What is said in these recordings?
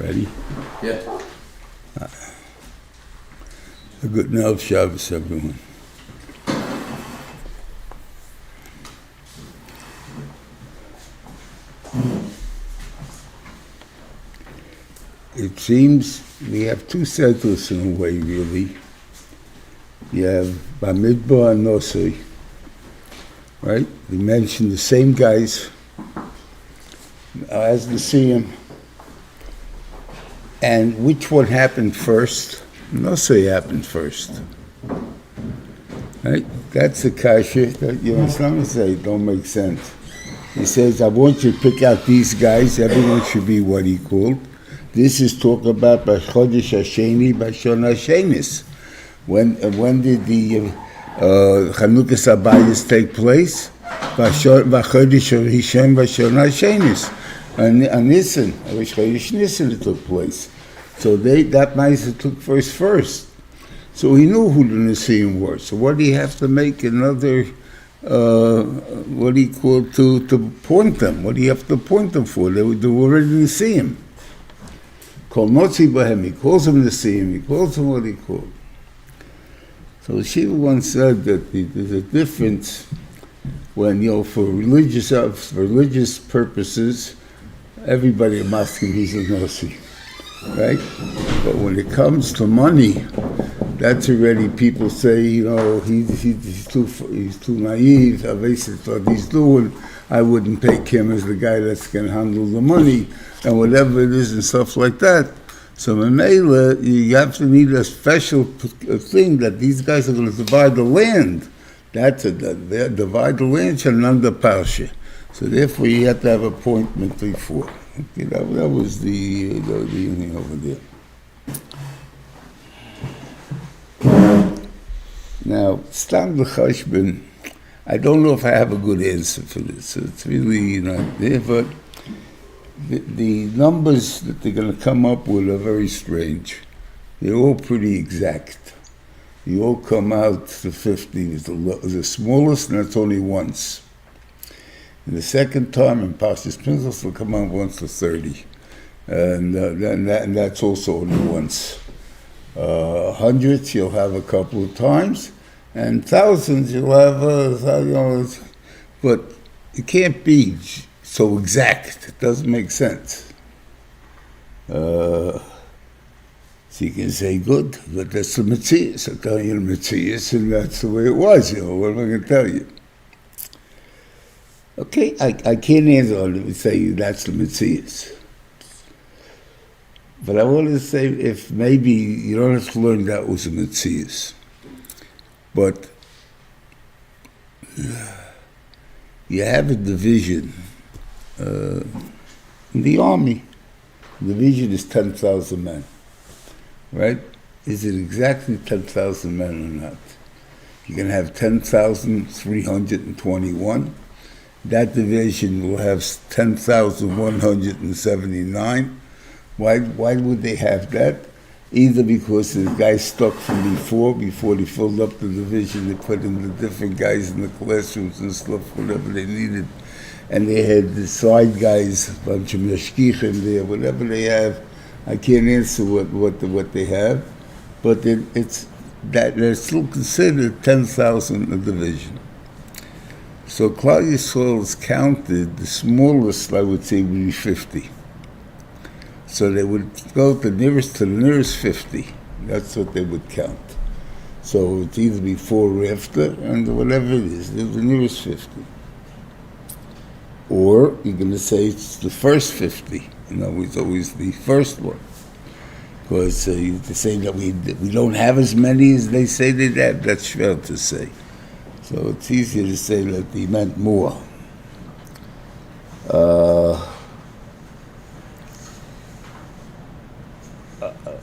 Ready? Yeah. A good night of Shabbos, everyone. It seems we have two settles in a way, really. You have Bamidbar and Nosoi, right? We mentioned the same guys as the Siyam. And which one happened first? Nosoi happened first. Right? That's the kasha that you understand what say, don't make sense. He says, I want you to pick out these guys, everyone should be what he called. This is talk about Chodesh Hasheni, Bashon Hashenis. When did the Chanukas Abayis take place? Chodesh Rishon, Bashon Hashenis. And Nisan, Chodesh Nisan it took place. So that Maisa took first. So he knew who the Nisim were. So what do you have to make another, what do you call, to point them? What do you have to point them for? They were already Nisim. Called Notzi Bahem, he calls them Nisim, he calls them what he called. So Shiva once said that there's a difference when, for religious purposes, everybody must be a Notzi. Right? But when it comes to money, that's already people say, he's too naive. What he's doing, I wouldn't take him as the guy that's going to handle the money and whatever it is and stuff like that. So in Mela, you have to need a special thing that these guys are going to divide the land. Divide the land Shananda Parsha. So therefore, you have to have appointment before. Okay, that was the thing over there. Now, Stam L'Chashbin, I don't know if I have a good answer for this. It's really not there, but the numbers that they're going to come up with are very strange. They're all pretty exact. You all come out to 50 is the smallest, and that's only once. And the second time in Parshas Pinchas will come out once to 30. And that's also only once. Hundreds you'll have a couple of times, and thousands you'll have, but it can't be so exact. It doesn't make sense. So you can say, good, but that's the Metzias. I'll tell you the Metzias, and that's the way it was, what am I going to tell you? Okay, I can't answer on it and say that's the Metzias. But I want to say, if maybe you don't have to learn that was a Metzias, but you have a division in the army. The division is 10,000 men, right? Is it exactly 10,000 men or not? You can have 10,321. That division will have 10,179. Why would they have that? Either because the guys stuck from before they filled up the division, they put in the different guys in the classrooms and stuff, whatever they needed. And they had the side guys, a bunch of meshkichim there, whatever they have. I can't answer what they have, but it's that they're still considered 10,000 a division. So Klal Yisrael is counted, the smallest I would say would be 50. So they would go to the nearest 50. That's what they would count. So it's either before or after, and whatever it is, they're the nearest 50. Or you're going to say it's the first 50. It's always the first one. Because to say that we don't have as many as they say they have, that's fair to say. So it's easier to say that he meant more.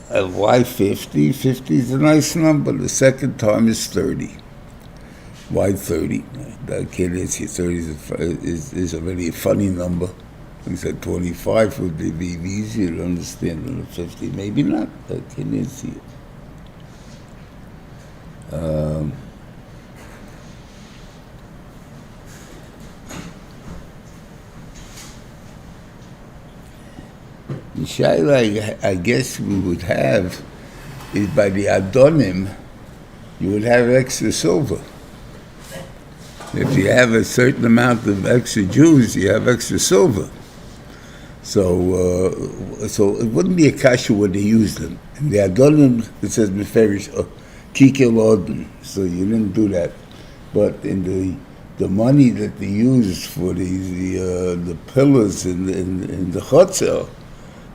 Why 50? 50 is a nice number. The second time is 30. Why 30? That kid is 30 is already a funny number. He said 25 would be easier to understand than 50. Maybe not. I can't see it. shaila, I guess we would have is by the Adonim, you would have extra silver. If you have a certain amount of extra Jews, you have extra silver. So it wouldn't be a kasha when they use them. In the Adonim, it says Meferish, Kikil Odin, so you didn't do that. But in the money that they use for the pillars in the Chotzer,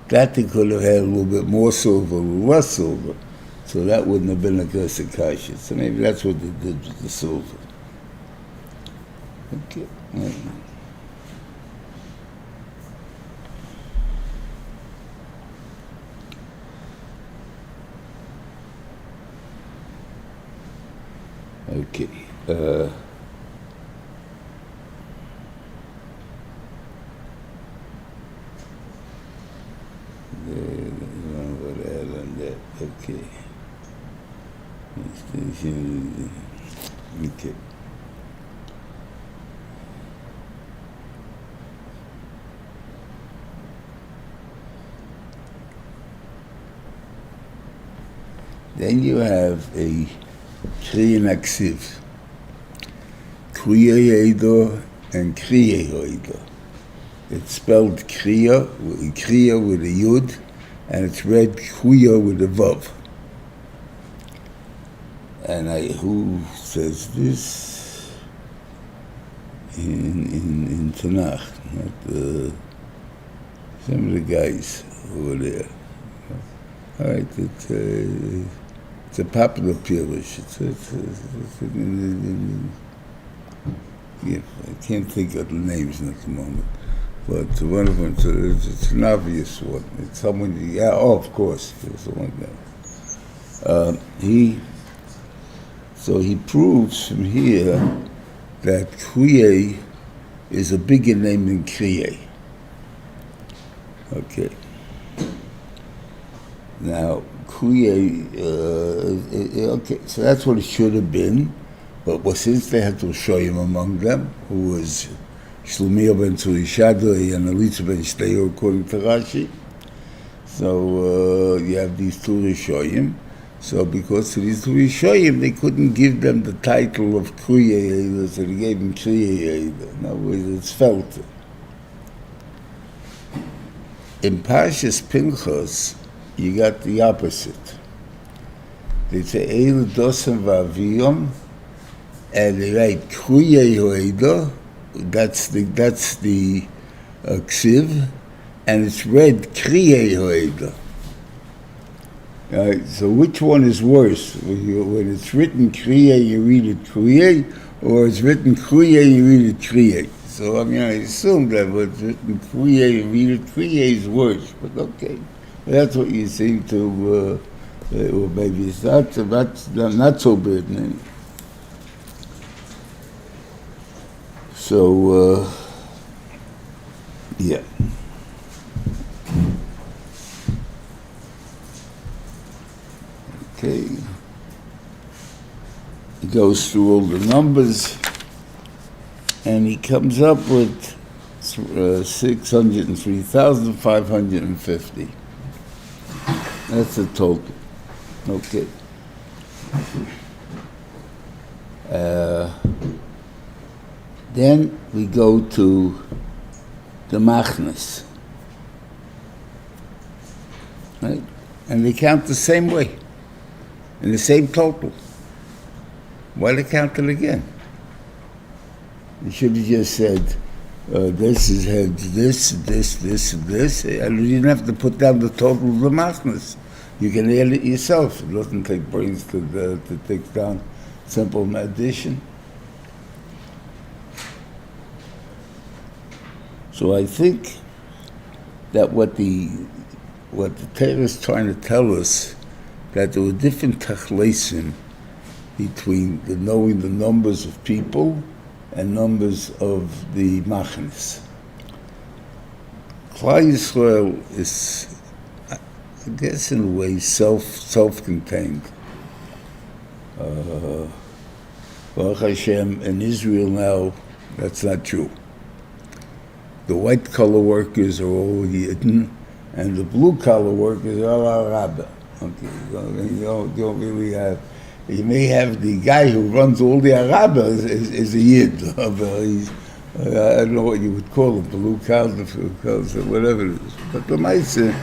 that they could have had a little bit more silver, a little less silver. So that wouldn't have been a kasha. So maybe that's what they did with the silver. Okay. Okay. Okay. Okay. Then you have a Kriya Naksiv, Kriya Eido and Kriya Eido. It's spelled Kriya with a Yud, and it's read Kriya with a Vav. And who says this in Tanakh? Not some of the guys over there. All right, it's a popular Pirush. I can't think of the names at the moment, but one of them, it's an obvious one. It's someone, of course, there's one guy. He proves from here that Kriye is a bigger name than Kriye. Okay. Now, Kriye, okay, so that's what it should have been, but since they had to show him among them, who was Shlomo ben Tzurishadoi and Elitza ben Shteir, according to Rashi, so you have these two Rishoyim. So because of these two Rishoyim, they couldn't give them the title of Kriye, so they gave him Kriye. In other words, it's felt. In Parshas Pinchas, you got the opposite. They say Eil Dosem V'Aviyom, and they write Kriye Yoeda. That's the Ksiv, and it's read Kriye Yoeda. So which one is worse? When it's written Kriye, you read it Kriye, or it's written Kriye, you read it Kriye. So I assume that when it's written Kriye, you read it Kriye is worse. But okay, that's what you seem to. Or maybe it's not so bad. No? So yeah. Okay, he goes through all the numbers, and he comes up with 603,550. That's the total. Okay. Then we go to the Machnas, right? And they count the same way. In the same total. Why they count it again? You should have just said, this is heads, this, and this. And you didn't have to put down the total of the Machnas. You can add it yourself. It doesn't take brains to take down simple addition. So I think that what the Torah is trying to tell us, that there were different tachleisim between knowing the numbers of people and numbers of the machnes. Klal Yisrael is, I guess in a way, self-contained. Baruch Hashem, in Israel now, that's not true. The white-collar workers are all Yidden, and the blue-collar workers are all Arab. Okay, so you don't really have. You may have the guy who runs all the Arab is a Yid. He's, I don't know what you would call him, blue-collar, whatever it is. But the Maisa,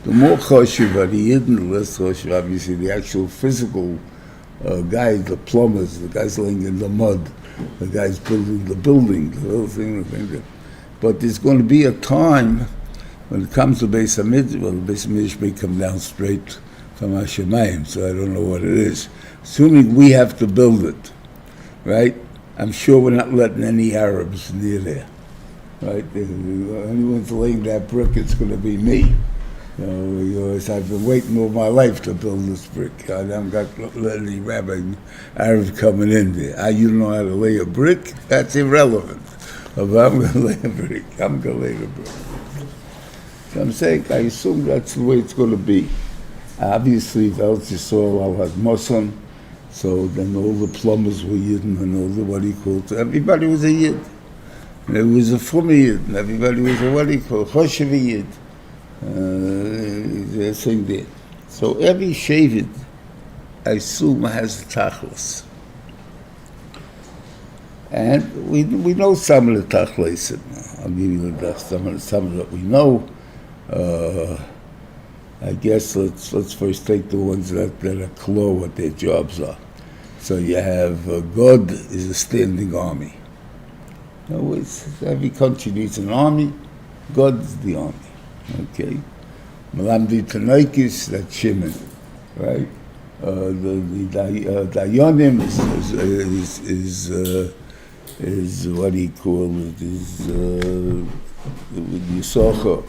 the more choshev are the Yid, the less choshev, obviously, the actual physical guys, the plumbers, the guys laying in the mud, the guys building the building, the whole thing. But there's going to be a time when it comes to Beis Hamikdash, well, the Beis Hamikdash may come down straight from Hashemayim, so I don't know what it is. Assuming we have to build it, right? I'm sure we're not letting any Arabs near there, right? If anyone's laying that brick, it's going to be me. I've been waiting all my life to build this brick. I haven't got any Arab coming in there. You don't know how to lay a brick? That's irrelevant. If I'm going to lay a brick, I'm going to lay the brick. So I'm saying, I assume that's the way it's going to be. Obviously, Vel Yisrael had Muslim, so then all the plumbers were Yidden and all the what he called. Everybody was a Yid. And there was a Fumi Yid, and everybody was a what he called, Choshev Yid. They're saying that. So every Shevet, I assume, has a Tachlis. And we know some of the Tachlis. I'll give you some of that we know. I guess let's first take the ones that are clear what their jobs are. So you have God is a standing army. In other words, every country needs an army. God is the army. Okay, Malamdi Tanaikis, that's Shimon, right? The Dayanim is what do you call it? Is Yisachar.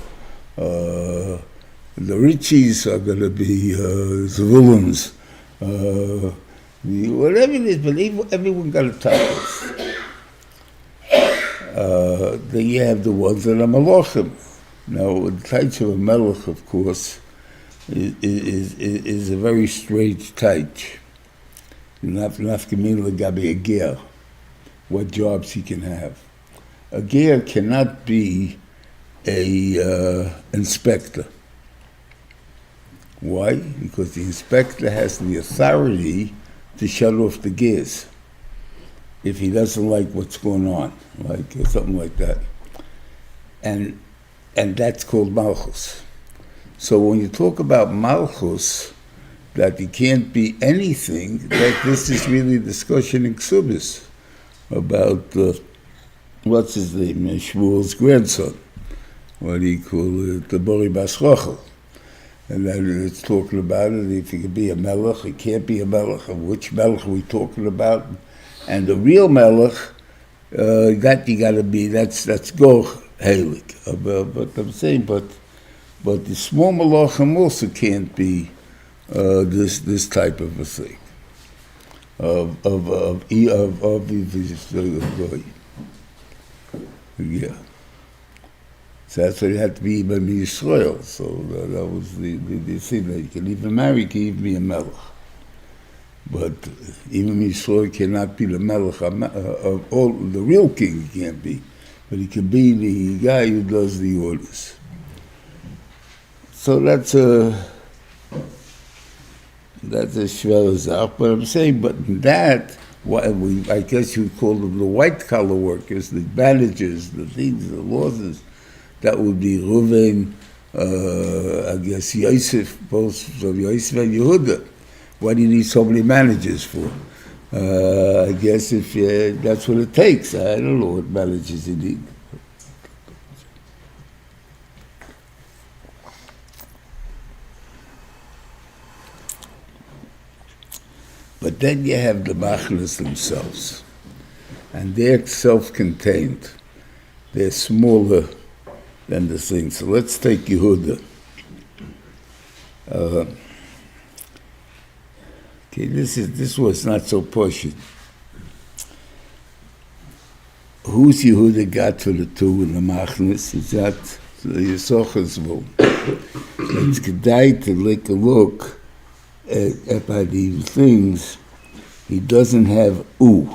The Richies are going to be Zvulun's. Whatever it is, but everyone got a title. Then you have the ones that are Malachim. Now, the type of a melech, of course, is a very strange type. What jobs he can have. A ger cannot be a inspector. Why? Because the inspector has the authority to shut off the gears if he doesn't like what's going on, like something like that. And that's called Malchus. So when you talk about Malchus, that he can't be anything, that this is really a discussion in Ksubis about, what's his name, Shmuel's grandson. What do you call it? The Bori Bas Rochel. And then it's talking about it, if he can be a melech, he can't be a melech. Of which melech are we talking about? And the real melech, that you got to be, that's Goch Heilig. But I'm saying, but the small malachim also can't be this type of a thing. Yeah. So that's why it had to be even Yisrael. So that was the thing that you can even marry, you can even be a melech. But even Yisrael cannot be the melech of all, the real king he can't be. But he can be the guy who does the orders. So that's a shvel zach. But I'm saying, but that, I guess you would call them the white-collar workers, the managers, the things, the losses. That would be Reuven, I guess Yosef, both of Yosef and Yehuda. What do you need so many managers for? I guess if that's what it takes. I don't know what managers you need. But then you have the machnas themselves, and they're self-contained. They're smaller than the thing. So let's take Yehuda. Okay, this was not so pushy. Who's Yehuda got for the two in the machnas? Is that the Yisachar's vote? It's kedai to take a look at by these things. He doesn't have u.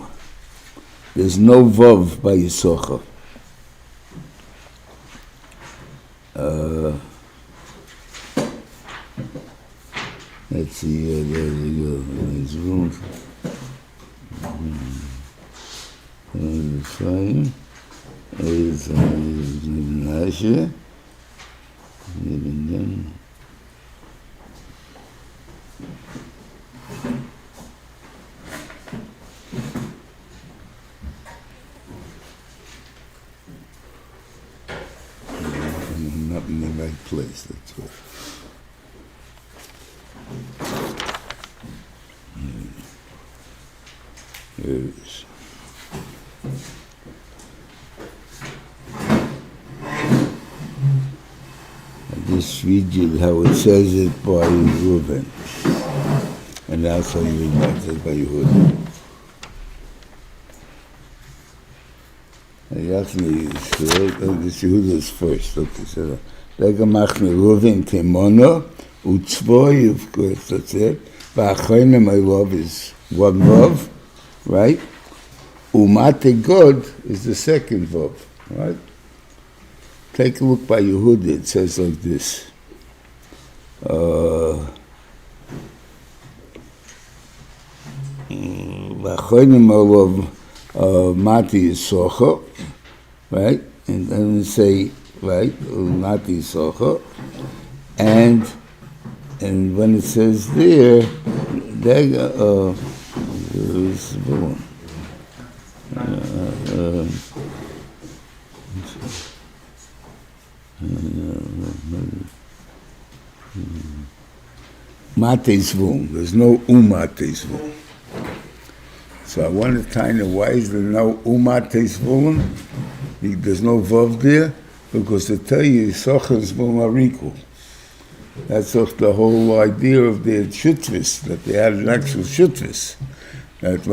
There's no vav by Yisachar. Let's see, there we go. There's room. Efraim is Menashe. I'm not in the right place, that's what. There it is. I just read you how it says it by Reuven. And that's how you read it by Yehuda. This Yehuda is first. Okay, so Lega machne Reuven kemono, utzvoi, of course, that's it. V'achayne, my love, is one love, right? Umate God is the second vav, right? Take a look by Yehuda, it says like this. V'achayne, my love, Mati is Socha, right? And then we say, right, Mati is Socha. And when it says there, where is the one? Mate's womb. There's no Umate's womb. So I want to kind of, why is there no Umate's womb? There's no Vav there, because to tell you, Sochas womb are equal. That's the whole idea of the shutvis, that they had an actual shutvis. That's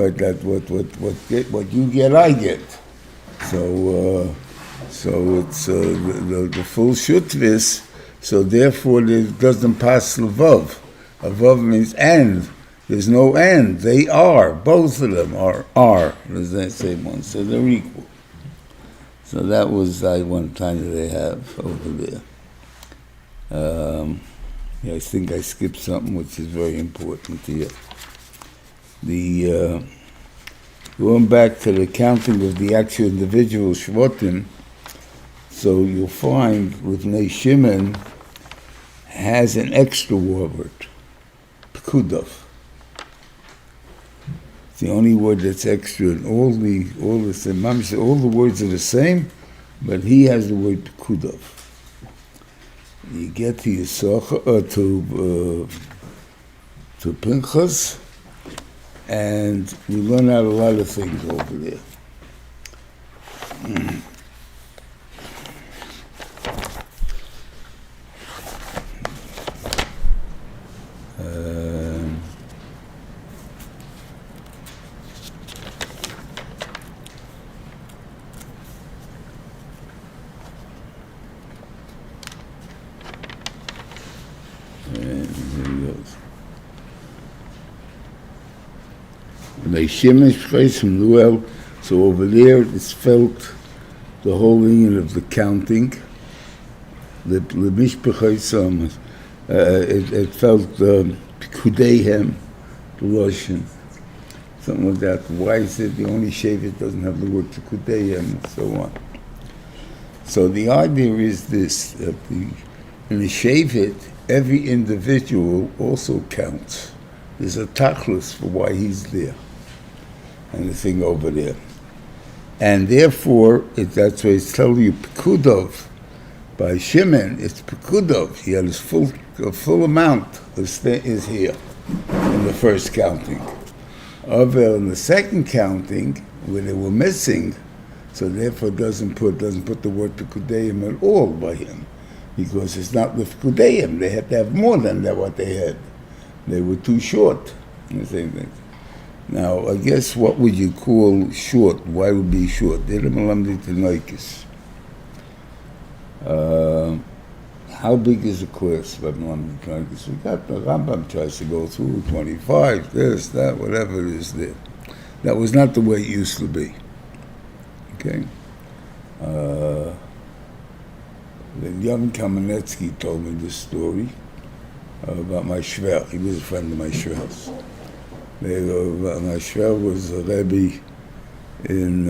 what you get, I get. So it's the full shutvis. So therefore, it doesn't pass the vav. A vav means and. There's no and. They are. Both of them are. As they say once. So they're equal. So that was one time that they have over there. I think I skipped something which is very important here. Going back to the counting of the actual individual Shvotim, so you'll find with Nei Shimon has an extra word, Pekudov. It's the only word that's extra, and all the words are the same, but he has the word Pekudov. You get to Yisachar, to Pinchas, and we learn out a lot of things over there. So over there it's felt the whole union of the counting. It felt Pekudehem, the Russian, something like that. Why is it the only Shevet doesn't have the word Pekudehem and so on? So the idea is this, that in the Shevet, every individual also counts. There's a tachlus for why he's there. And the thing over there. And therefore, that's why it's telling you Pekudov. By Shimon, it's Pekudov. He had his full amount is here in the first counting. Over in the second counting, where they were missing, so therefore doesn't put the word Pekudeim at all by him, because it's not with Pekudeim. They had to have more than that what they had. They were too short. The same thing. Now, I guess what would you call short? Why would be short? How big is the course? We got the Rambam tries to go through 25, this, that, whatever it is there. That was not the way it used to be. Okay? Then young Kamenetsky told me this story about my shver. He was a friend of my shver's. My shver was a Rebbe in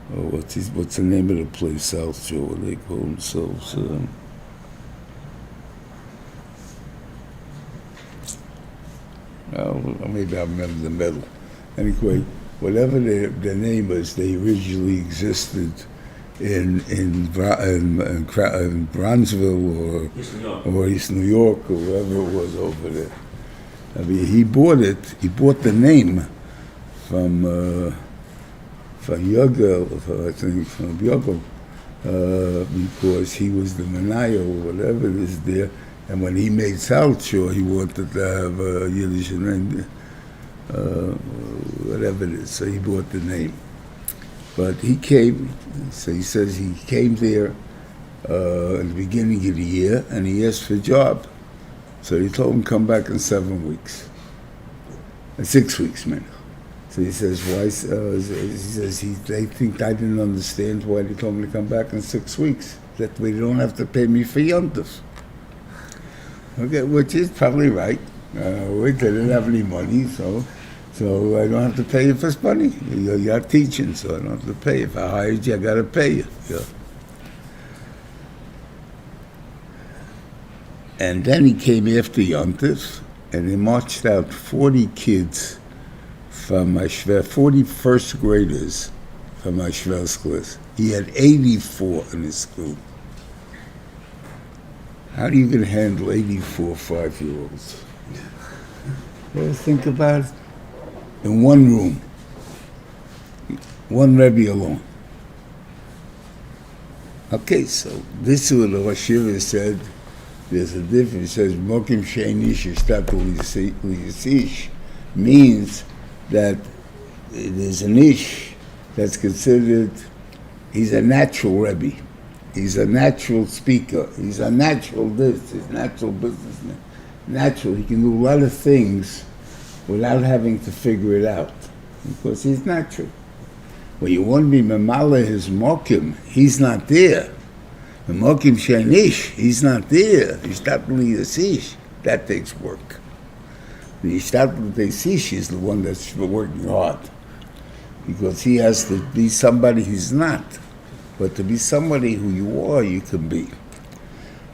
what's the name of the place? South Shore. What they call themselves? Maybe I remember the medal. Anyway, whatever their name was, they originally existed in Bronzeville or East New York or wherever it was over there. I mean, he bought the name from Yogel, I think from Yogel, because he was the Menaya or whatever it is there. And when he made South Shore, he wanted to have a Yiddish name, whatever it is. So he bought the name. But he came, so he says he came there in the beginning of the year, and he asked for a job. So he told him come back in 7 weeks. 6 weeks, man. So he says, why? He says, they think I didn't understand why they told me to come back in 6 weeks. That way they don't have to pay me for Yontif. Okay, which is probably right. They didn't have any money, so I don't have to pay you for money. You're teaching, so I don't have to pay you. If I hired you, I got to pay you. Yeah. And then he came after Yontif, and he marched out 40 kids from my shver, 40 first graders from my shver's class. He had 84 in his school. How do you even handle 84 5-year-olds? You ever think about it? In one room, one Rebbe alone. Okay, so this is what the Rosh Hashiva said. There's a difference. It says, Mokim sheinish ishtatu liyasish, means that there's an ish that's considered, he's a natural Rebbe. He's a natural speaker. He's a natural this. He's a natural businessman. Natural. He can do a lot of things without having to figure it out, because he's natural. When you want to be memala his mokim, he's not there. The mokim sheinish, he's not there. Ishtatli yasish, that takes work. The ishtatli yasish is the one that's working hard, because he has to be somebody he's not. But to be somebody who you are, you can be.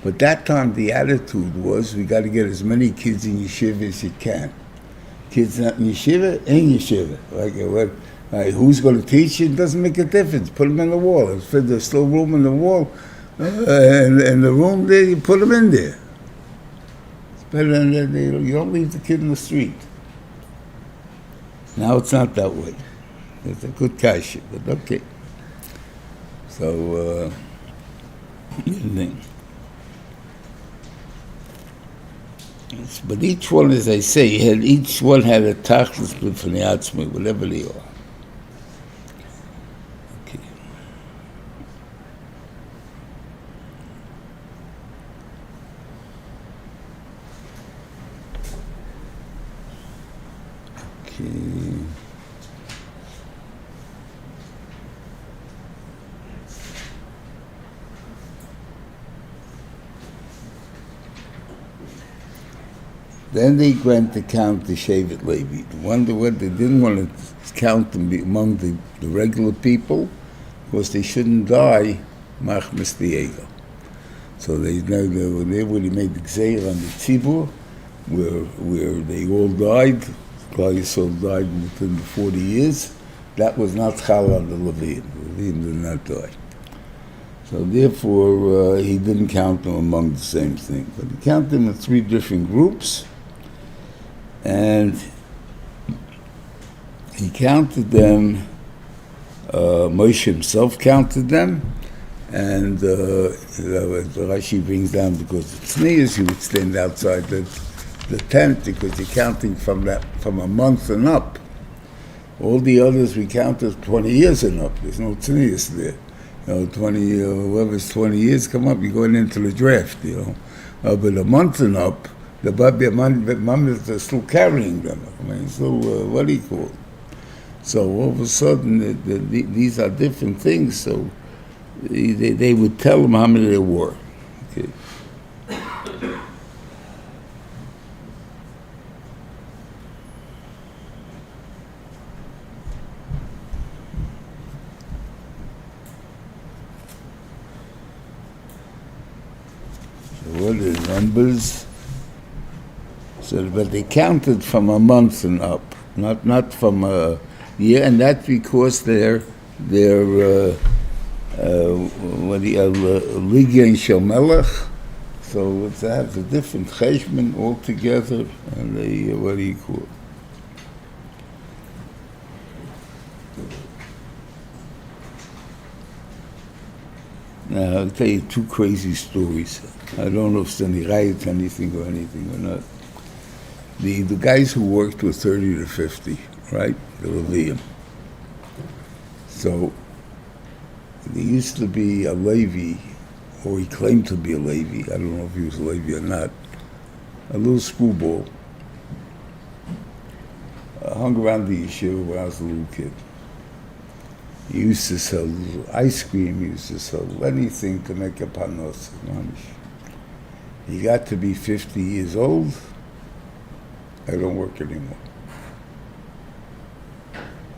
But that time the attitude was, we got to get as many kids in yeshiva as you can. Kids not in yeshiva, in yeshiva. Like, who's going to teach you? It doesn't make a difference. Put them in the wall. If there's still room in the wall, and the room there, you put them in there. It's better than that. You don't leave the kid in the street. Now it's not that way. It's a good kasha, but okay. So, but each one, as I say, each one had a tachlis b'fnei atzmai, whatever they are. Okay. Okay. Then they went to count the Shevet Levi. They didn't want to count them among the regular people, because they shouldn't die machmas diego. So they were there when he made the gzeir on the tzibur, where they all died. Klal Yisrael died within the 40 years. That was not chal on the Levim. The Levim did not die. So therefore, he didn't count them among the same thing. But he counted them in 3 different groups. And he counted them, Moshe himself counted them, and Rashi brings down, because of tznius, he would stand outside the tent, because you're counting from a month and up. All the others we counted 20 years and up. There's no tznius there. 20, whoever's 20 years come up, you're going into the draft, But a month and up, the mom is still carrying them. Still, what do you call it? So all of a sudden, these are different things. So they would tell them how many there were. Okay. numbers. So, but they counted from a month and up, not from a year, and that's because they're Ligian Shomelech, so it has a different cheshbon altogether, and they, what do you call it? Now, I'll tell you two crazy stories. I don't know if it's any right, anything or not. The guys who worked were 30 to 50, right? The Levium. So, there used to be a Levi, or he claimed to be a Levi, I don't know if he was a Levi or not, a little screwball, hung around the yeshiva when I was a little kid. He used to sell ice cream, he used to sell anything to make a panos. He got to be 50 years old, I don't work anymore.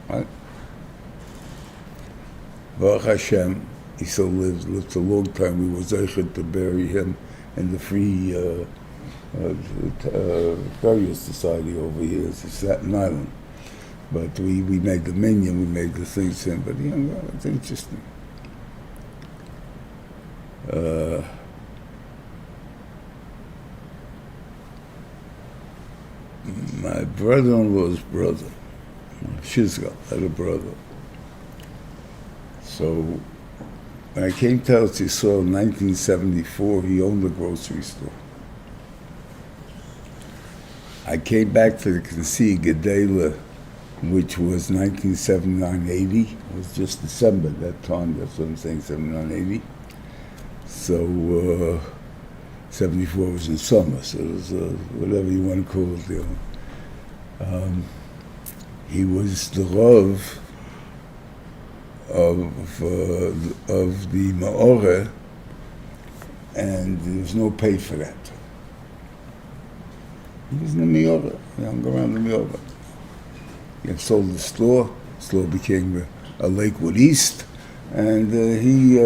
Right? Baruch Hashem, he still lived a long time. We were zeichet to bury him in the Free Burial Society over here, it's Staten Island. But we made the minion, we made the things in, but you know, it's interesting. My brother-in-law's brother, Shizga, had a brother. So when I came to Eretz Yisrael in 1974, he owned a grocery store. I came back to the Knesset Gedela, which was 1979-80. It was just December that time, that's what I'm saying, 79-80. So 74 was in summer, so it was whatever you want to call it. You know. He was the Rav of the Maorah, and there was no pay for that. He was in the Maorah, he hung around the Maorah. He had sold the store became a Lakewood East, and he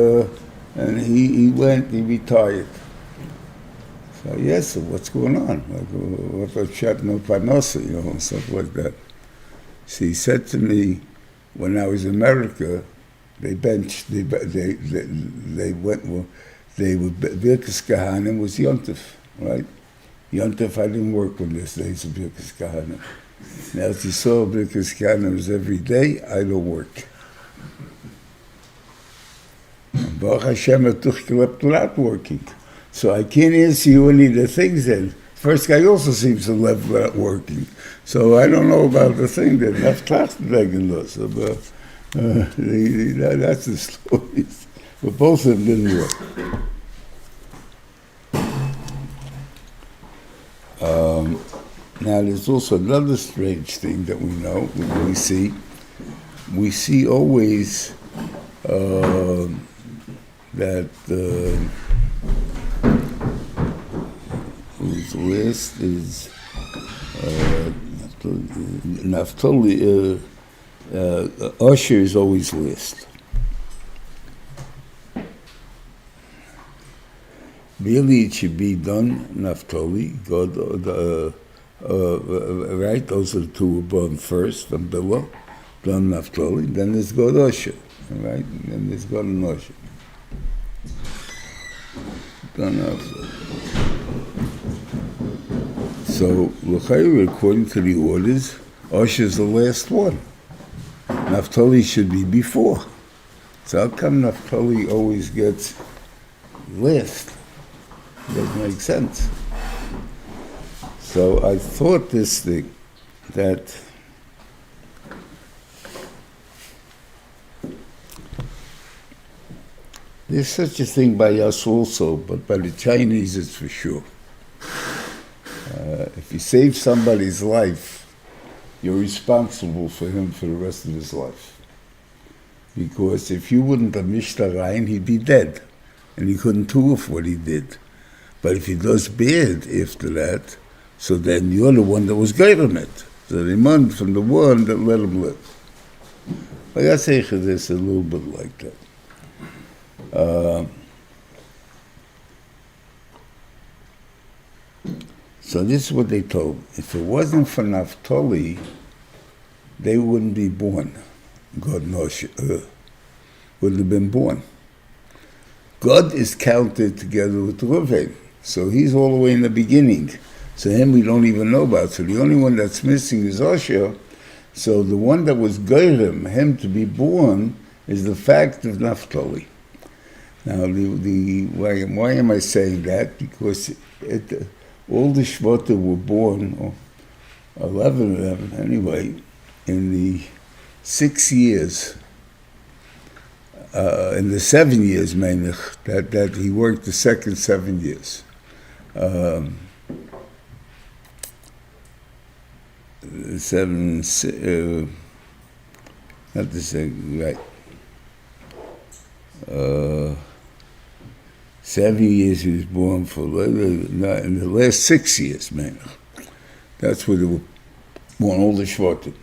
retired. So yes, so what's going on? Like, what about shot no panosa, you know, and stuff like that. So he said to me, when I was in America, they went, well, they would, Birkas Kahanim was Yontif, right? Yontif, I didn't work on this days of Birkas Kahanim. Now, as you saw, Birkas Kahanim was every day, I don't work. Baruch Hashem, I took not working. So I can't answer you any of the things then. First guy also seems to left without working. So I don't know about the thing that left Klachtenbergen. So that's the story. But both of them didn't work. Now there's also another strange thing that we know, we see. We see always that whose list is Naphtali. Usher is always list. Really, it should be done Naphtali. God, right? Those are the two above first, and below. Done Naphtali. Then there's God Usher, right? And then there's God and Usher. Done Naphtali. So, l'chayr, according to the orders, Usher is the last one. Naphtali should be before. So how come Naphtali always gets last? Doesn't make sense. So I thought this thing, that there's such a thing by us also, but by the Chinese it's for sure. If you save somebody's life, you're responsible for him for the rest of his life. Because if you wouldn't have mished a rein, he'd be dead. And he couldn't do what he did. But if he does bad after that, so then you're the one that was given it. So the man from the one that let him live. Like I say, this a little bit like that. So this is what they told. If it wasn't for Naphtali, they wouldn't be born. God knows, wouldn't have been born. God is counted together with Reuven, so he's all the way in the beginning. So him we don't even know about. So the only one that's missing is Osher. So the one that was Geirem, him to be born, is the fact of Naphtali. Now, why am I saying that? Because all the Shvatim were born, or 11 anyway, in the 6 years, in the 7 years, Menach, that he worked the second 7 years. Not the second, right. 7 years he was born for, in the last 6 years, Menach. That's where they were born, all the Shvatim,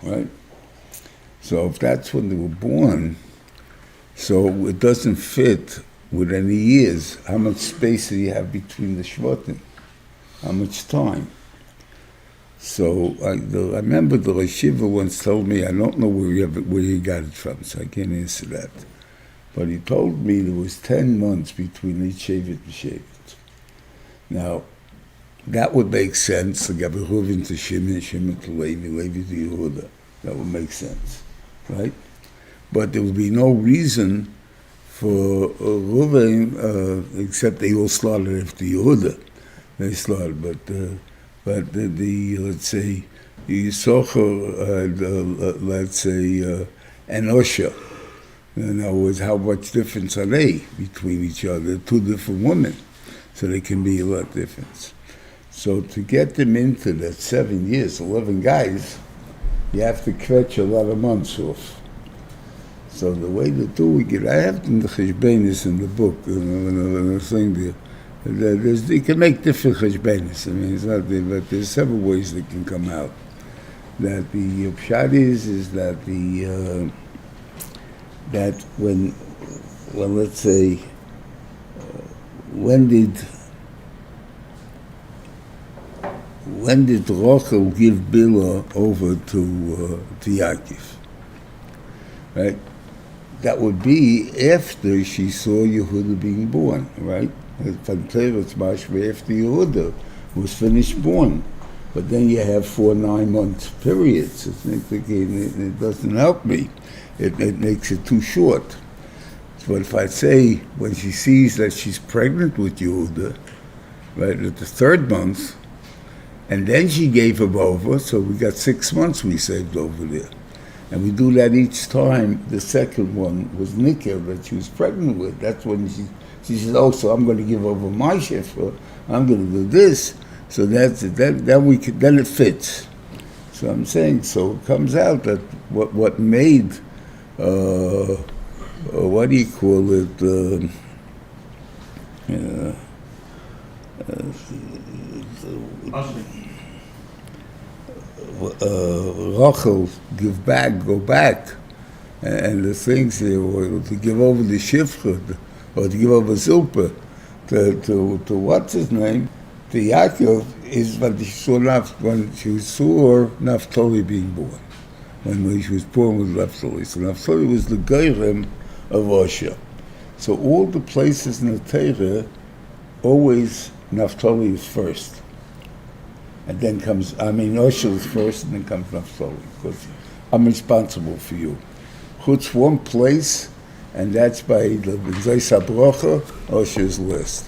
right? So if that's when they were born, so it doesn't fit with any years. How much space do you have between the Shvatim? How much time? So I remember the Reshiva once told me, I don't know where he got it from, so I can't answer that. But he told me there was 10 months between each Shevet and Shevet. Now, that would make sense. Like Reuven to Shimon, Shimon to Levi, Levi to Yehuda. That would make sense, right? But there would be no reason for Reuven, except they all slaughtered after Yehuda. They slaughtered, but the let's say, Yisachar, let's say, and Osher. In other words, how much difference are they between each other? 2 different women, so there can be a lot of difference. So to get them into that 7 years, 11 guys, you have to catch a lot of months off. So the way to do it, I have the cheshbenis in the book, when I was saying there. You can make different cheshbenis. I mean, it's not there, but there's several ways that can come out. That the pshat is that that when let's say, when did Rachel give Bilhah over to Yaakov? Right? That would be after she saw Yehuda being born, right? From Teretz Mashma, after Yehuda was finished born. But then you have 4 9-month periods. It doesn't help me. It makes it too short. But if I say, when she sees that she's pregnant with Yehuda, right, at the 3rd month, and then she gave him over, so we got 6 months we saved over there. And we do that each time. The second one was Nikah that she was pregnant with. That's when she says, oh, so I'm going to give over my shifra, I'm going to do this. So then it fits. So I'm saying, so it comes out that what made, what do you call it, Rachel go back, and the things here, or to give over the shifra, or to give over Zilpa, to what's his name, to Yaakov, is when she saw Naphtali being born, when she was born with Naphtali. So Naphtali was the Geirem of Osher. So all the places in the Torah, always Naphtali is first. And then comes, Osher is first, and then comes Naphtali, because I'm responsible for you. Chutz one place, and that's by the B'nai Sabrocha, Osher's list.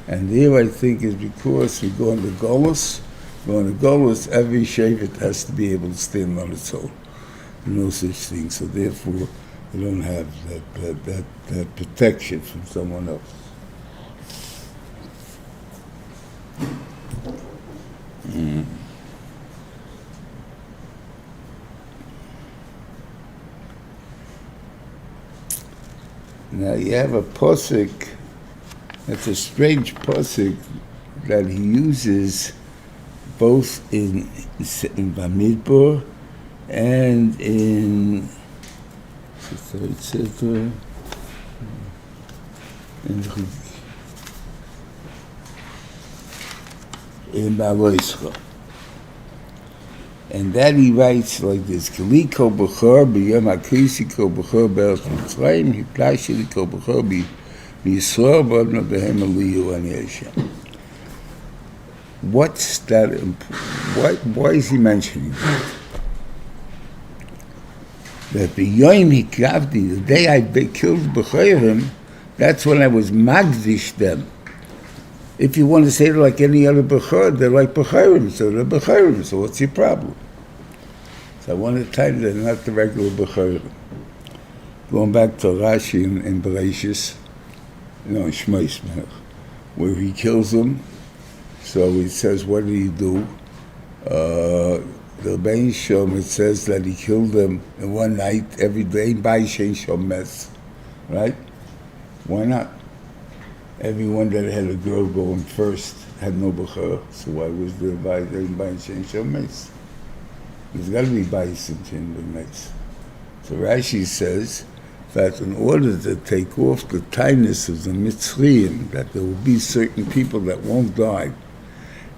And there I think is because we go on the Golus, every Shevet has to be able to stand on its own. No such thing, so therefore we don't have that protection from someone else. Mm. Now you have a posuk, that's a strange posuk that he uses both in Bamidbar and in the third sefer, in Baloischa. And then he writes like this: Kli kol b'chor b'yom hakrisi kol b'chor b'eretz Mitzrayim hiplashili kol b'chor b'Yisrael b'adna b'hem aliyu ani Hashem. What's that? Why is he mentioning that? That the Yom Hikravdi, the day I killed B'chorim, that's when I was magdish them. If you want to say it like any other B'chor, they're like B'chorim, so they're B'chorim, so what's your problem? So I want to tell you they're not the regular B'chorim. Going back to Rashi in Bereshis, Shmos, where he kills them, so he says, what did he do? The Rebbein Shalom, it says that he killed them in one night, every day, by Shein Shomes, right? Why not? Everyone that had a girl going first had no b'chor, so why was there by Shein Shomes? There's got to be by Shein Shomes. So Rashi says that in order to take off the tightness of the Mitzrayim, that there will be certain people that won't die,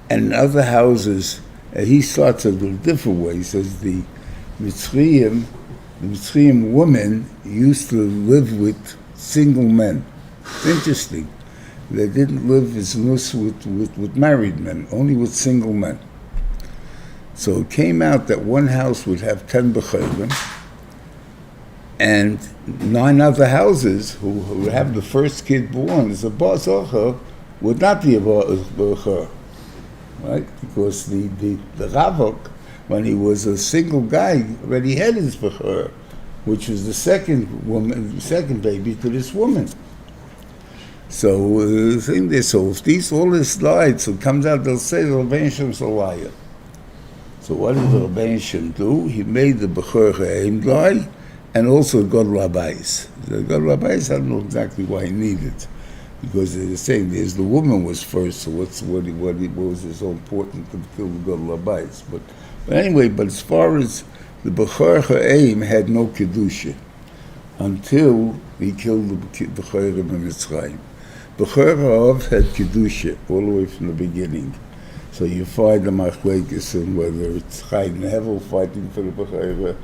and in other houses, he starts a little different way. He says the Mitzrayim women used to live with single men. It's interesting. They didn't live as loose with married men, only with single men. So it came out that one house would have 10 b'chorim, and 9 other houses who would have the first kid born as a bar zocher would not be a b'chor. Right? Because the Ravok, when he was a single guy, already had his b'chor, which was the second baby to this woman. So the thing is, so if all this lied, so it comes out, they'll say the Rebbein Shem's a liar. So what did the Rebbein Shem do? He made the b'chor ha'im lie, and also God Rabbis. The God Rabbis, I don't know exactly why he needed it. Because they're saying the woman was first, so what was it so important to kill the God Rabbis? But anyway, as far as the B'chor Ha'im had no Kedusha until he killed the B'chorim in Mitzrayim. B'chor Ha'av had Kedusha all the way from the beginning. So you find the Machlekes, and whether it's Chayim and Hevel fighting for the B'chor,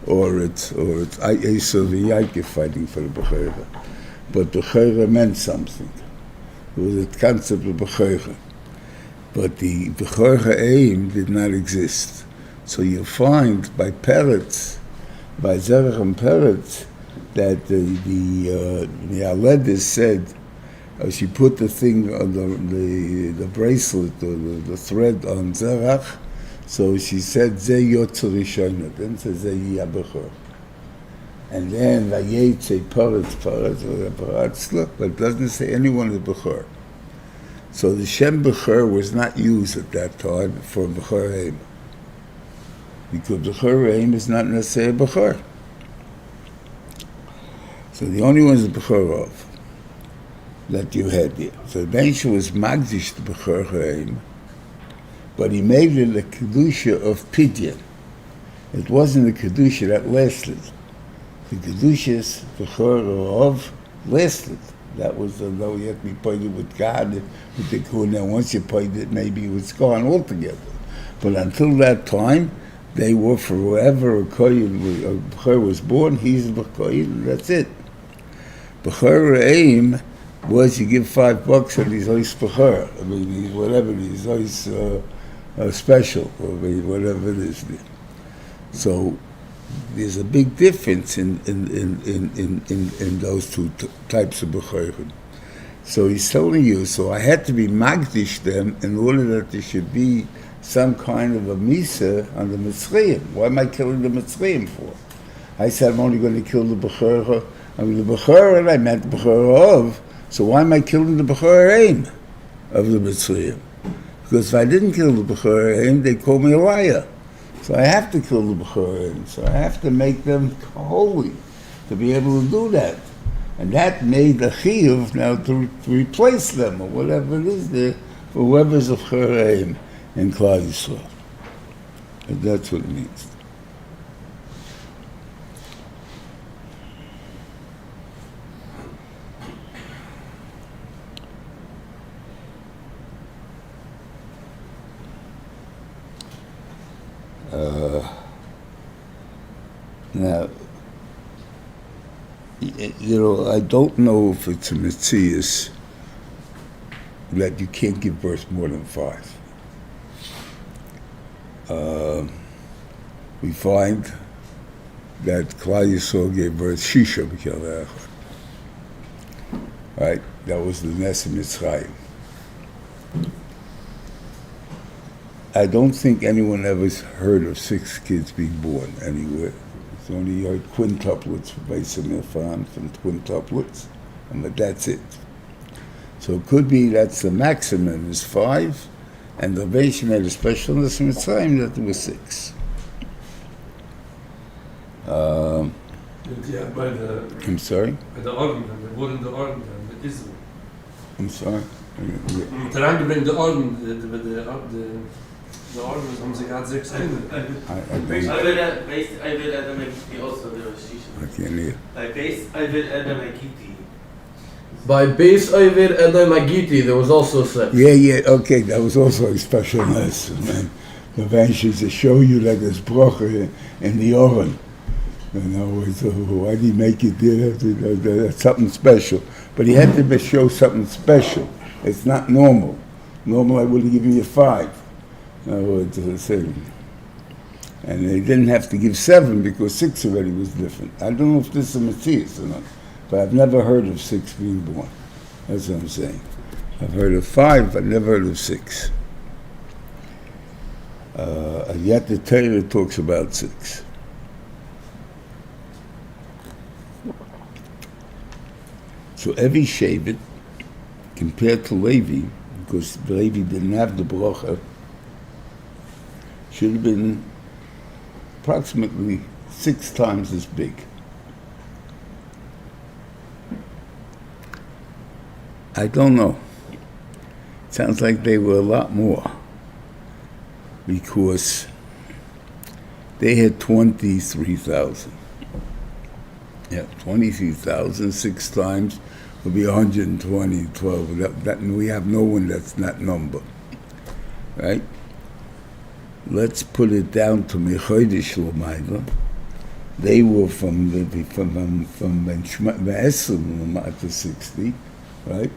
or it's Esav and Ya'akov fighting for the B'chor. But B'chora meant something. It was a concept of B'chora. But the B'chora aim did not exist. So you find by Peretz, by Zerach and Peretz, that the Aledis said, she put the thing on the bracelet or the thread on Zerach, so she said, Ze Yotzer Rishona, then says Ze Yabachor. And then Vayetze Paretz, but it doesn't say anyone is B'chor. So the Shem B'chor was not used at that time for B'chor Haim. Because B'chor Haim is not necessarily B'chor. So the only one is the B'chor of that you had there. So the Bench was Magdish the B'chor Haim, but he made it a Kedusha of Pidyon. It wasn't a Kedusha that lasted. The Kedushas, B'chor of, lasted. That was though you have to be pointed with God, with the Kohuna. Once you pointed it, maybe it was gone altogether. But until that time, they were forever a B'chor was born, he's a B'chor, and that's it. B'chor aim was you give $5 and he's always B'chor. I mean, he's whatever, he's always special, or whatever it is. So there's a big difference in those two types of B'chorim. So he's telling you, so I had to be Magdish them in order that there should be some kind of a Misa on the Mitzrayim. Why am I killing the Mitzrayim for? I said I'm only going to kill the B'chor. I mean the B'chor, and I meant B'chor of. So why am I killing the B'chor Aim of the Mitzrayim? Because if I didn't kill the B'chor Aim, they call me a liar. So I have to kill the B'chorim. So I have to make them holy to be able to do that. And that made the Chiyuv now to replace them, or whatever it is there, for whoever's of B'chorim in Klal Yisrael. And that's what it means. Now, you know, I don't know if it's a metzius that you can't give birth more than 5. We find that Klal Yisrael gave birth Shisha b'kel echad. Right? That was the Nes Mitzrayim. I don't think anyone ever heard of 6 kids being born anywhere. It's only heard quintuplets from quintuplets, but that's it. So it could be that's the maximum is 5, and the Beis made a special Nes Mitzrayim that there was 6. I'm sorry? By the Organ, they were in the Organ, the Israel. I'm sorry? Trying to bring the Organ, the Organ haben sie gerade 6 Kinder. I will Adam also there was Shisha. I can't hear. By base I will Adam Agiti. By base Oivir Edom Agiti, there was also 6. Yeah, okay, that was also a special lesson, man. The Vanshis to show you like this brocha in the Aron. In other words, why did he make it there? That's something special. But he had to show something special. It's not normal. Normal, I would have given you 5. In other words, and they didn't have to give 7 because 6 already was different. I don't know if this is a Matthias or not, but I've never heard of 6 being born. That's what I'm saying. I've heard of 5, but never heard of 6. And yet the Torah talks about 6. So every Shevet, compared to Levi, because Levi didn't have the bracha, should have been approximately 6 times as big. I don't know. It sounds like they were a lot more, because they had 23,000. Yeah, 23,000, 6 times would be 120, 12. That, we have no one that's that number, right? Let's put it down to Mechodesh L'mayla. They were from Esrim to 60, right?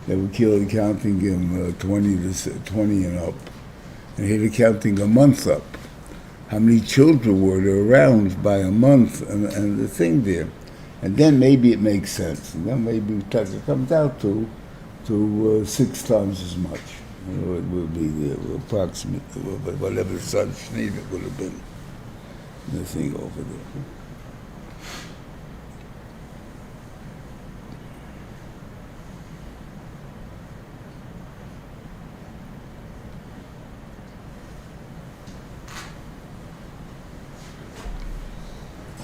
They were counting him 20 and up, and here they're counting a month up. How many children were there around by a month, and the thing there. And then maybe it makes sense. And then maybe it comes out to 6 times as much. You know, it will be there, approximately, whatever the son Shneider would have been. The thing over there.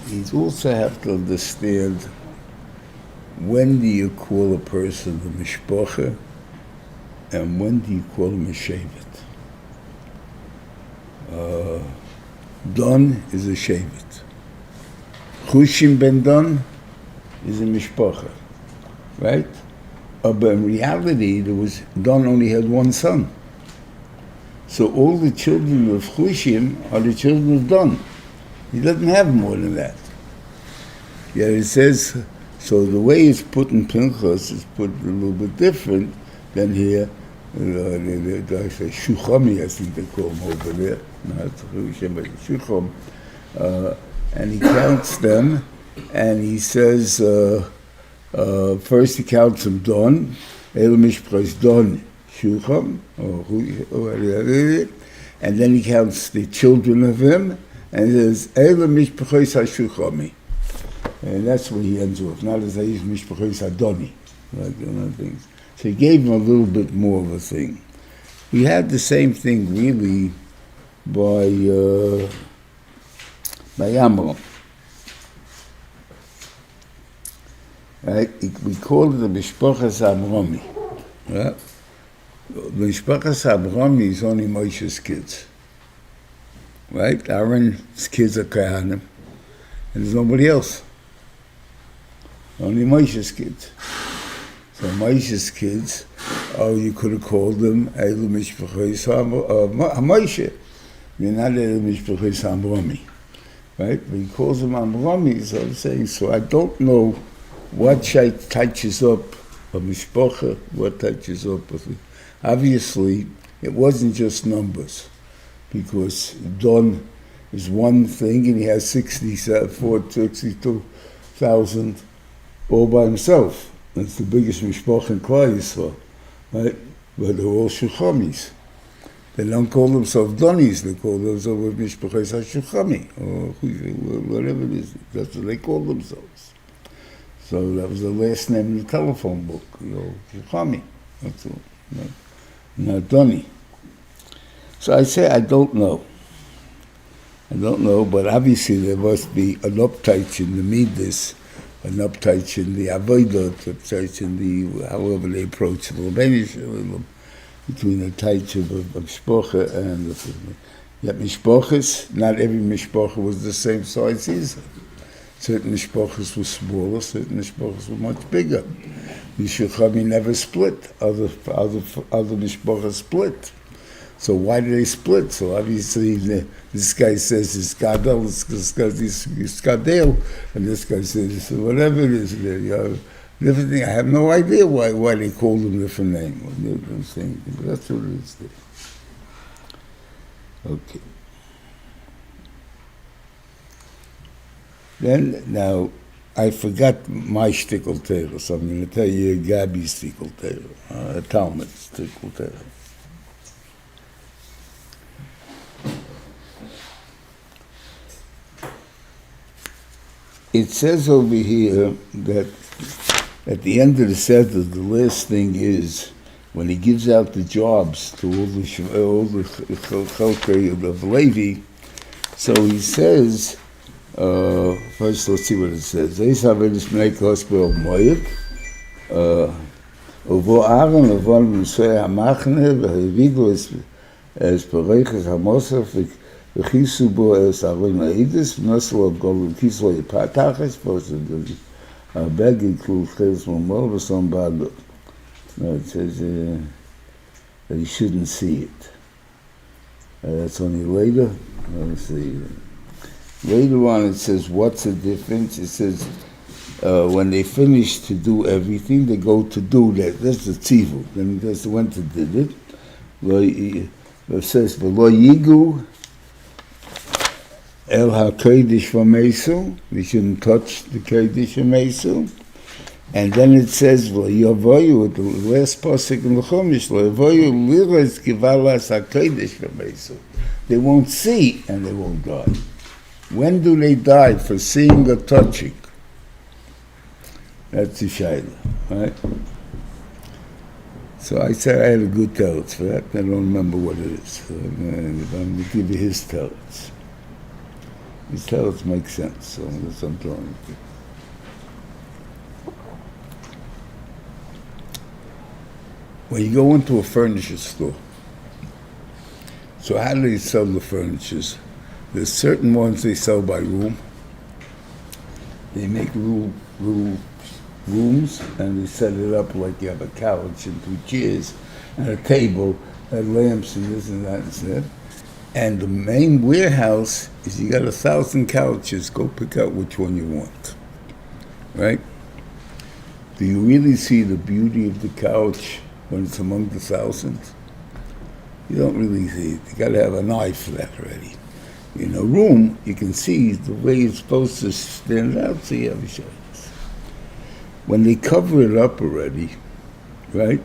You also have to understand, when do you call a person a mishpacha and when do you call him a shevet? Don is a shevet. Chushim ben Don is a mishpacha, right? But in reality, Don only had 1 son. So all the children of Chushim are the children of Don. He doesn't have more than that. Yet it says, so the way it's put in Pinchas is put a little bit different than here. Shuchami, I think they call him over there. Not Shucham. And he counts them, and he says, first he counts them Don, El Mishpras Don Shucham, and then he counts the children of him, and he says, Eila mishpachos ha-shuchami. And that's what he ends with, not as Eish mishpachos ha-doni, like the other things. So he gave him a little bit more of a thing. We had the same thing, really, by Amram. Right? We call it the Mishpachas Amrami. Right? The Mishpachas Amrami is only Moshe's kids. Right? Aaron's kids are Kohanim, and there's nobody else. Only Moshe's kids. So Moshe's kids, you could have called them Eilu Mishpachos HaMoshe. You're not Eilu Mishpachos HaMrami. right? But he calls them Amrami, so I'm saying, so I don't know what touches up a mishpacha, what touches up a thing. Obviously, it wasn't just numbers, because Don is one thing, and he has 62,000 all by himself. That's the biggest mishpacha in Klal Yisrael, right? But they're all shuchamis. They don't call themselves Donis, they call themselves mishpachas ha-shuchami, or whatever it is. That's what they call themselves. So that was the last name in the telephone book, Shuchami. That's all. Not Doni. So I say I don't know. I don't know, but obviously there must be an uptight in the Midas, an uptight in the Avodah, an uptight in the, however they approach the Rabbinish, between the taich of Mishpocha and the yet Mishpochas, not every Mishpocha was the same size either. Certain Mishpochas were smaller, certain Mishpochas were much bigger. Mishuchami never split, other Mishpochas split. So why did they split? So obviously this guy says it's Gadol, this guy says it's Gadol, and this guy says whatever it is. Different thing. I have no idea why they called them different names. But that's what it is there. Okay. Then, now, I forgot my shtickle Torah, so I'm going to tell you Gabi's shtickle Torah, Talmud's shtickle Torah. It says over here that at the end of the Seder, the last thing is when he gives out the jobs to all the Chalkei of Levi. So he says, first let's see what it says. This Havedis Mnei Hospital Moed, Uvo Aaron, Uvo Moshe Hamachne, V'Havidu es Pereiches Hamosaf, V'Chisu Bo es Arim Aidis, V'Noslo Golem Kislo Yipatachas, V'Noslo bag includes Cheres Momol, V'Som Bado. No, it says that you shouldn't see it. That's only later. Let's see. Later on it says, what's the difference? It says, when they finish to do everything, they go to do that. That's the tzivul. Then that's the one that did it. It says, V'lo yigu El ha-kodesh v'meisu, we shouldn't touch the kodesh v'meisu. And then it says, V'yovoyu, the last pasuk in the Chumash, V'yovoyu liras givalas ha-kodesh v'meisu. They won't see and they won't die. When do they die? For seeing or touching? That's the shayla, right? So I said I had a good teretz for that. I don't remember what it is. So I'm going to give you his teretz. His teretz makes sense, so that's what I'm telling you. When you go into a furniture store, so how do they sell the furnitures? There's certain ones they sell by room. They make rooms and they set it up like you have a couch and 2 chairs and a table and lamps and this and that and that. And the main warehouse is you got 1,000 couches. Go pick out which one you want, right? Do you really see the beauty of the couch when it's among the thousands? You don't really see it. You got to have an eye for that already. In a room, you can see the way it's supposed to stand out, so you have a choice. When they cover it up already, right?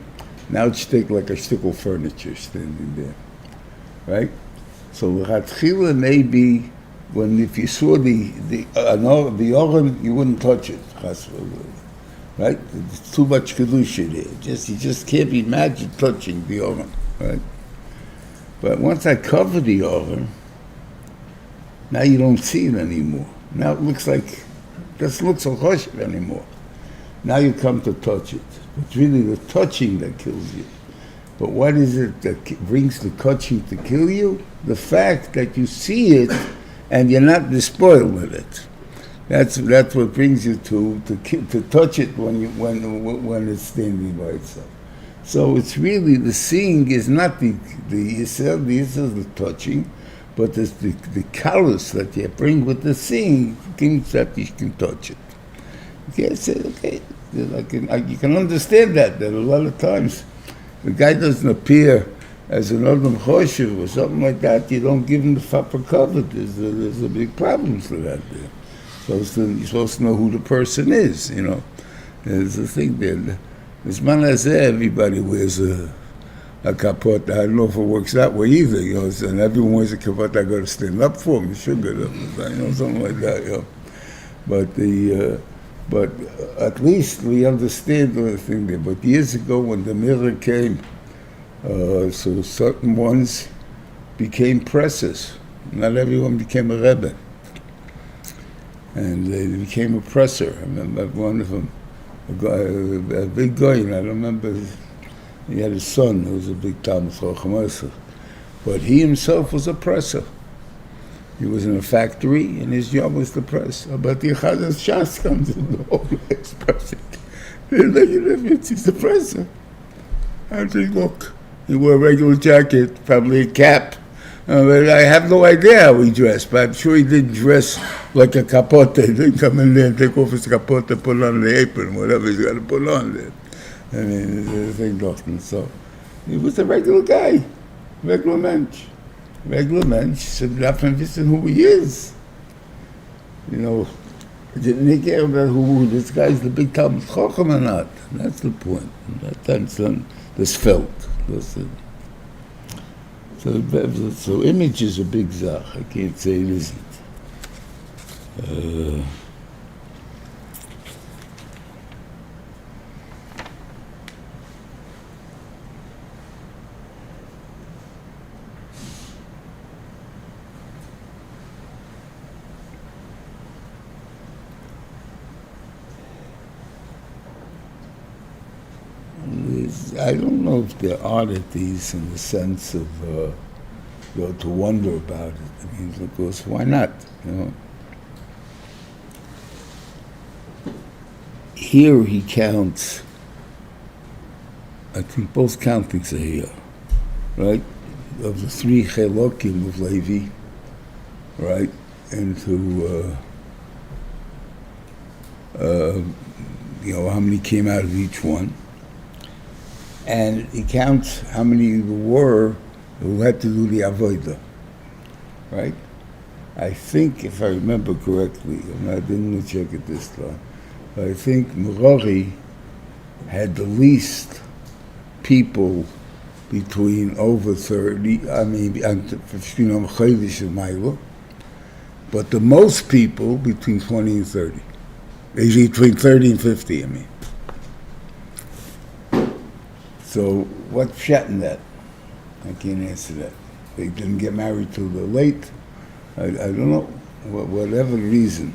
Now it's like a shtickle furniture standing there, right? So the Hatchila may be when if you saw the Aron, you wouldn't touch it, right? It's too much kedusha there. You just can't imagine touching the Aron, right? But once I cover the Aron, now you don't see it anymore. Now it looks like doesn't look so kosher anymore. Now you come to touch it. It's really the touching that kills you. But what is it that brings the touching to kill you? The fact that you see it and you're not despoiled with it. That's what brings you to touch it when it's standing by itself. So it's really the seeing is not the Yisrael, the touching, but it's the callus that you bring with the seeing, things that you can touch it. You can't say, okay, you can understand that a lot of times the guy doesn't appear as an Adam Choshev or something like that, you don't give him the proper cover. There's a big problem for that there. You're supposed to know who the person is, you know. There's a thing there. This man has everybody wears a kapot. I don't know if it works that way either, you know. And everyone wears a kapot, I got to stand up for him, sugar, you know, something like that, you know. But at least we understand the thing there. But years ago when the mirror came, so certain ones became pressers. Not everyone became a rebbe. And they became a presser. I remember one of them, a big guy, and I remember he had a son who was a big Talmud Chacham, but he himself was a presser. He was in a factory, and his job was to press. But the Chazal Shas comes in the whole expression. He's the presser. I think, look, he wore a regular jacket, probably a cap. But I have no idea how he dressed, but I'm sure he didn't dress like a capote. He didn't come in there and take off his capote, put on the apron, whatever he's got to put on there. I mean, so he was a regular guy, regular mensch. Regular mensch, so nothing wissen who he is. You know, didn't care about who this guy's the big Talmud Chacham or not. That's the point. That's this felt. So image is a big zach. I can't say it isn't. I don't know if there are oddities in the sense of, to wonder about it. I mean, of course, why not? You know. Here he counts. I think both countings are here, right? Of the three chelokim of Levi, right? Into how many came out of each one. And he counts how many there were who had to do the avodah, right? I think, if I remember correctly, and I didn't check it this time, but I think Merari had the least people between over 30, but the most people between 20 and 30. Between 30 and 50, I mean. So what's pshat in that? I can't answer that. They didn't get married till they're late. I don't know, whatever the reason.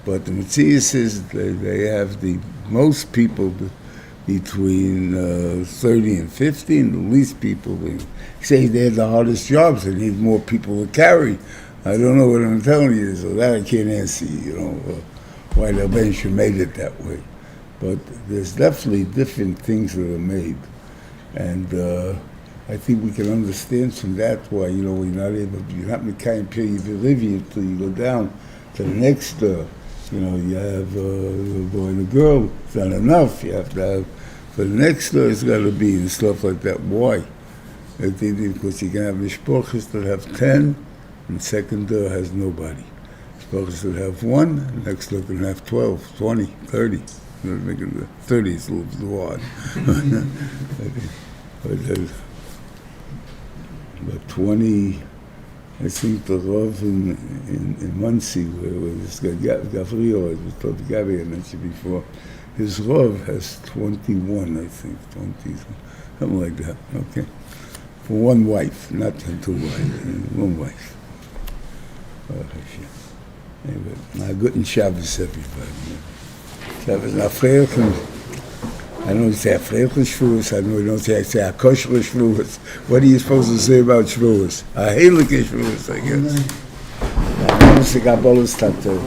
But the Metziah says they have the most people between 30 and 50, and the least people. They say they had the hardest jobs. They need more people to carry. I don't know what I'm telling you, so that I can't answer you, why the bench made it that way. But there's definitely different things that are made. And I think we can understand from that why, you're not Mekayim Peri V'Livi until you go down to the next, you have a boy and a girl. It's not enough. You have to have, for the next it's got to be, and stuff like that. Why? I think because you can have mishpochas that have 10, and second has nobody. Mishpochas that have 1, and next can have 12, 20, 30. 30 is a little odd. But 20, I think the Rav in Muncie, where this guy Gavriel, I was told Gabby I mentioned before, his Rav has 21, I think, 20, something like that, okay? For one wife, not two wives, one wife. Anyway, good Shabbos, everybody. Shabbos, I don't say Afreilchen Shvuos, I don't say Akosher Shvuos. What are you supposed to say about Shvuos? A Heilige Shvuos, I guess. I don't say Kabbalah Stater.